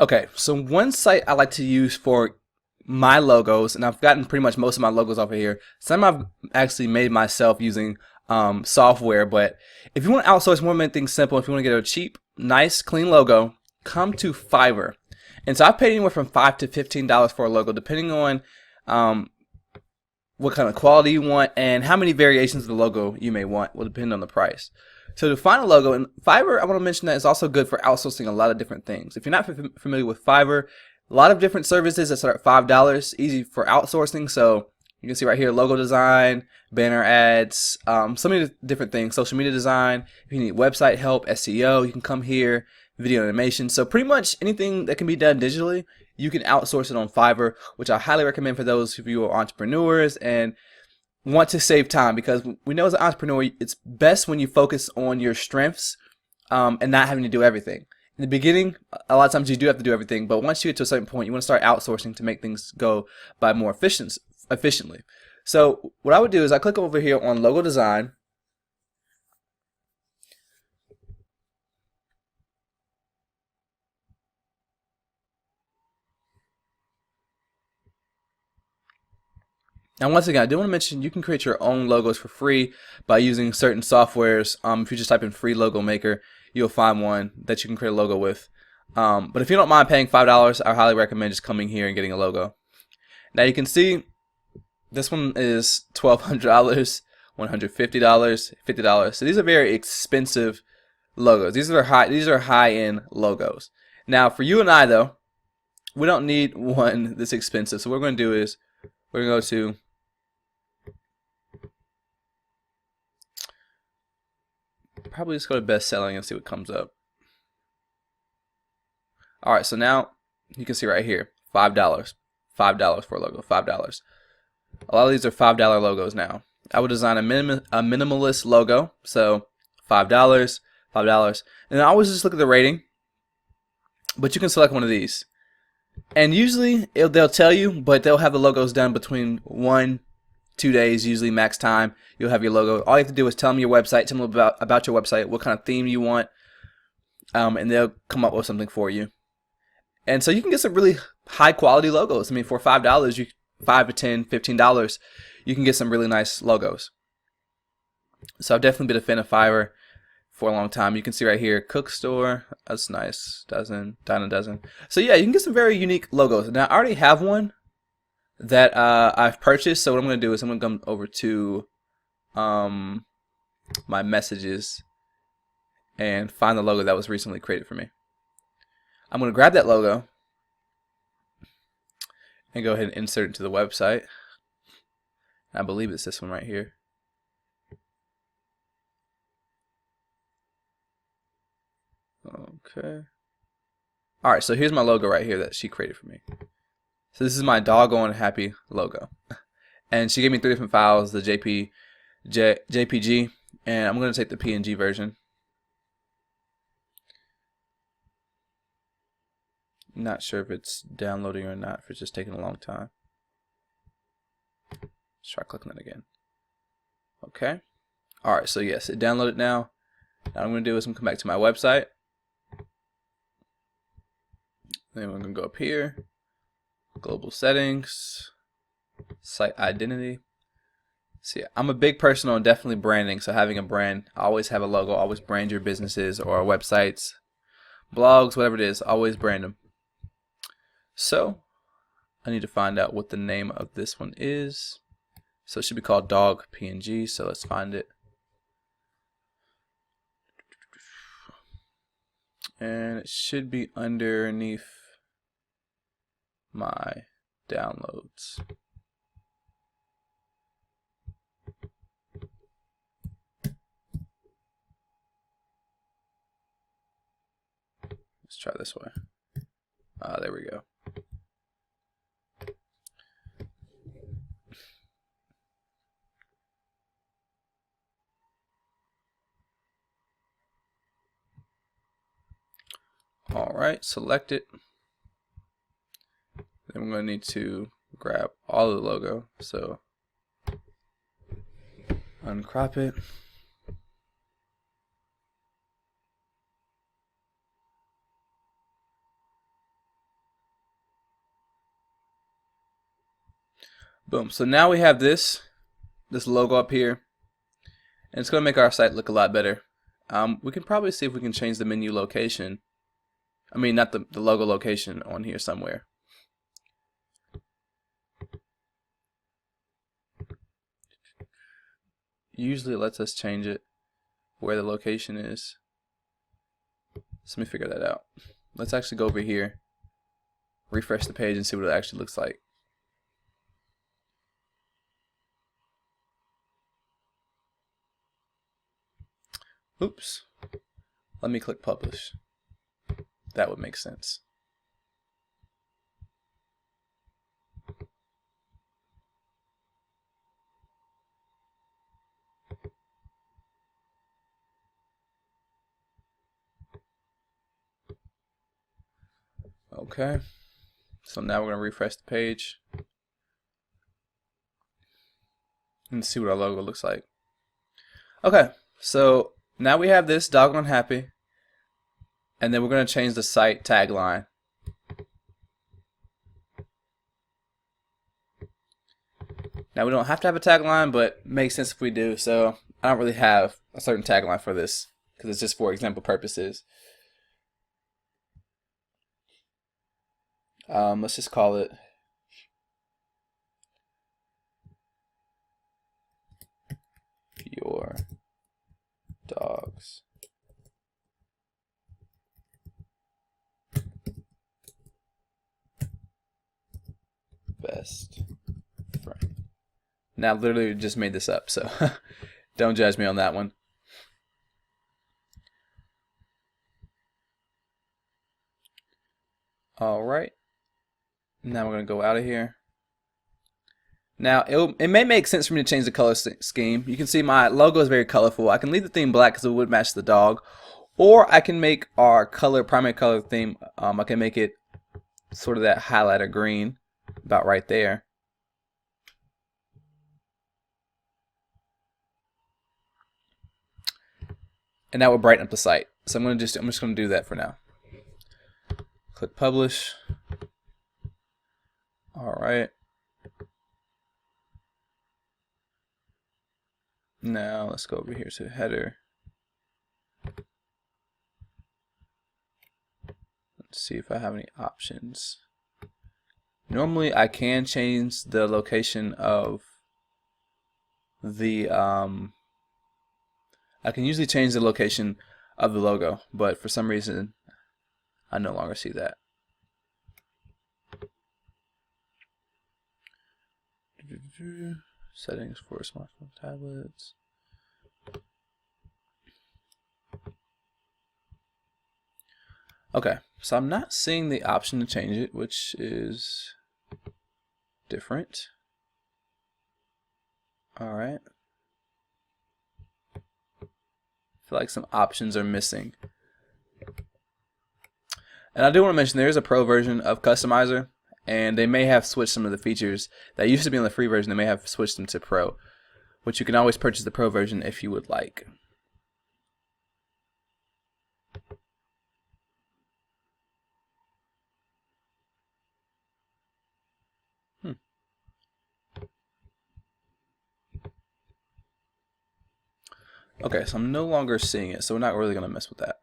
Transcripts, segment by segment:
Okay, so one site I like to use for my logos, and I've gotten pretty much most of my logos off of here. Some I've actually made myself using software, but if you want to outsource more, make things simple, if you want to get a cheap, nice, clean logo, come to Fiverr. And so I've paid anywhere from $5 to $15 for a logo, depending on um, what kind of quality you want and how many variations of the logo you may want will depend on the price. So to find a logo, and Fiverr, I want to mention that is also good for outsourcing a lot of different things. If you're not familiar with Fiverr, a lot of different services that start at $5, easy for outsourcing. So you can see right here, logo design, banner ads, so many different things, social media design. If you need website help, SEO, you can come here, video animation. So pretty much anything that can be done digitally, you can outsource it on Fiverr, which I highly recommend for those of you who are entrepreneurs and want to save time, because we know as an entrepreneur, it's best when you focus on your strengths and not having to do everything. In the beginning, a lot of times you do have to do everything, but once you get to a certain point, you want to start outsourcing to make things go by more efficiently. So what I would do is I click over here on logo design. Now, once again, I do want to mention you can create your own logos for free by using certain softwares. If you just type in free logo maker, you'll find one that you can create a logo with. But if you don't mind paying $5, I highly recommend just coming here and getting a logo. Now you can see this one is $1,200, $150, $50. So these are very expensive logos. These are high-end logos. Now for you and I though, we don't need one this expensive. So what we're going to do is we're going to go to probably just go to best selling and see what comes up. Alright, so now you can see right here, $5. $5 for a logo, $5. A lot of these are $5 logos now. I would design a minimalist logo, so $5, $5. And I always just look at the rating, but you can select one of these. And usually they'll tell you, but they'll have the logos done between 1-2 days, usually max time. You'll have your logo. All you have to do is tell them your website, tell them about your website, what kind of theme you want, and they'll come up with something for you. And so you can get some really high quality logos. I mean, for $5, $5 to $10, $15, you can get some really nice logos. So I've definitely been a fan of Fiverr for a long time. You can see right here, Cook Store, that's nice, dozen, Dine a Dozen. So yeah, you can get some very unique logos. Now I already have one that I've purchased. So what I'm going to do is I'm going to come over to my messages and find the logo that was recently created for me. I'm going to grab that logo and go ahead and insert it into the website. I believe it's this one right here. Okay. Alright, so here's my logo right here that she created for me. So this is my doggone happy logo. And she gave me 3 different files, the JPG, and I'm going to take the PNG version. Not sure if it's downloading or not, if it's just taking a long time. Let's try clicking it again. Okay. Alright, so yes, it downloaded now. Now what I'm going to do is I'm going to come back to my website. Then we're going to go up here. Global settings. Site identity. See, I'm a big person on definitely branding, so having a brand, always have a logo, always brand your businesses or websites, blogs, whatever it is, always brand them. So, I need to find out what the name of this one is. So it should be called Dog PNG, so let's find it. And it should be underneath my downloads. Let's try this way. There we go. Alright, select it. Then we're going to need to grab all of the logo. So uncrop it. Boom. So now we have this logo up here, and it's going to make our site look a lot better. We can probably see if we can change the menu location. I mean, not the logo location on here somewhere. Usually it lets us change it where the location is. So let me figure that out. Let's actually go over here, refresh the page, and see what it actually looks like. Oops. Let me click publish. That would make sense. Okay. So now we're going to refresh the page and see what our logo looks like. Okay. So now we have this doggone happy, and then we're going to change the site tagline. Now we don't have to have a tagline, but it makes sense if we do. So I don't really have a certain tagline for this because it's just for example purposes. Let's just call it your dog's best friend. Now, literally just made this up, so don't judge me on that one. All right. Now we're going to go out of here. Now, it may make sense for me to change the color scheme. You can see my logo is very colorful. I can leave the theme black because it would match the dog. Or I can make our primary color theme, I can make it sort of that highlighter green, about right there. And that will brighten up the site. So I'm just going to do that for now. Click publish. All right. Now let's go over here to header. Let's see if I have any options. Normally I can change the location of the I can usually change the location of the logo, but for some reason I no longer see that. Settings for smartphone tablets. Okay, so I'm not seeing the option to change it, which is different. All right. I feel like some options are missing. And I do want to mention there is a pro version of Customizer, and they may have switched some of the features that used to be on the free version. They may have switched them to pro, which you can always purchase the pro version if you would like. Okay, so I'm no longer seeing it, so we're not really going to mess with that.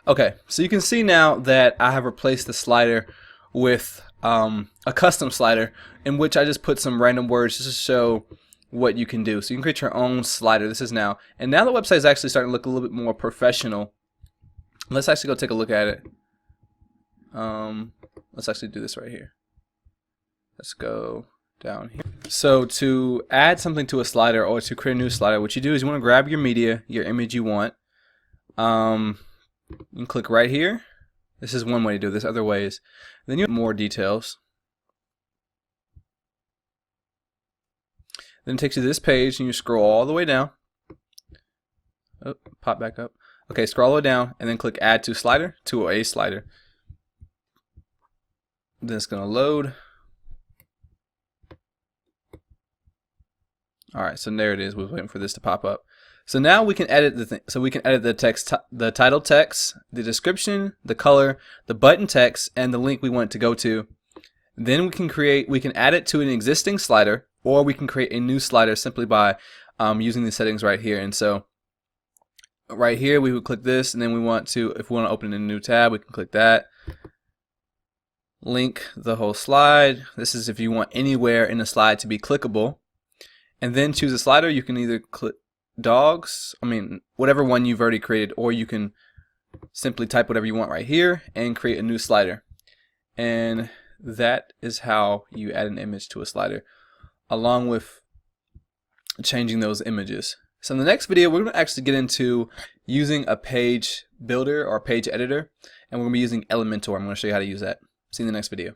Okay, so you can see now that I have replaced the slider with a custom slider in which I just put some random words just to show what you can do. So you can create your own slider. This is now, and now the website is actually starting to look a little bit more professional. Let's actually go take a look at it. Let's actually do this right here. Let's go down here. So to add something to a slider or to create a new slider, what you do is you want to grab your media, your image you want. You can click right here. This is one way to do it. There's other ways. Then you have more details. Then it takes you to this page and you scroll all the way down. Oh, pop back up. Okay, scroll all the way down and then click add to slider, to a slider. Then it's going to load. Alright, so there it is. We're waiting for this to pop up. So now we can edit the thing. So we can edit the text, the title text, the description, the color, the button text, and the link we want it to go to. Then we can add it to an existing slider, or we can create a new slider simply by using the settings right here. And so right here we would click this, and then if we want to open a new tab, we can click that. Link the whole slide. This is if you want anywhere in the slide to be clickable. And then choose a slider. You can either click dogs, whatever one you've already created, or you can simply type whatever you want right here and create a new slider. And that is how you add an image to a slider, along with changing those images. So in the next video, we're going to actually get into using a page builder or page editor, and we're going to be using Elementor. I'm going to show you how to use that. See you in the next video.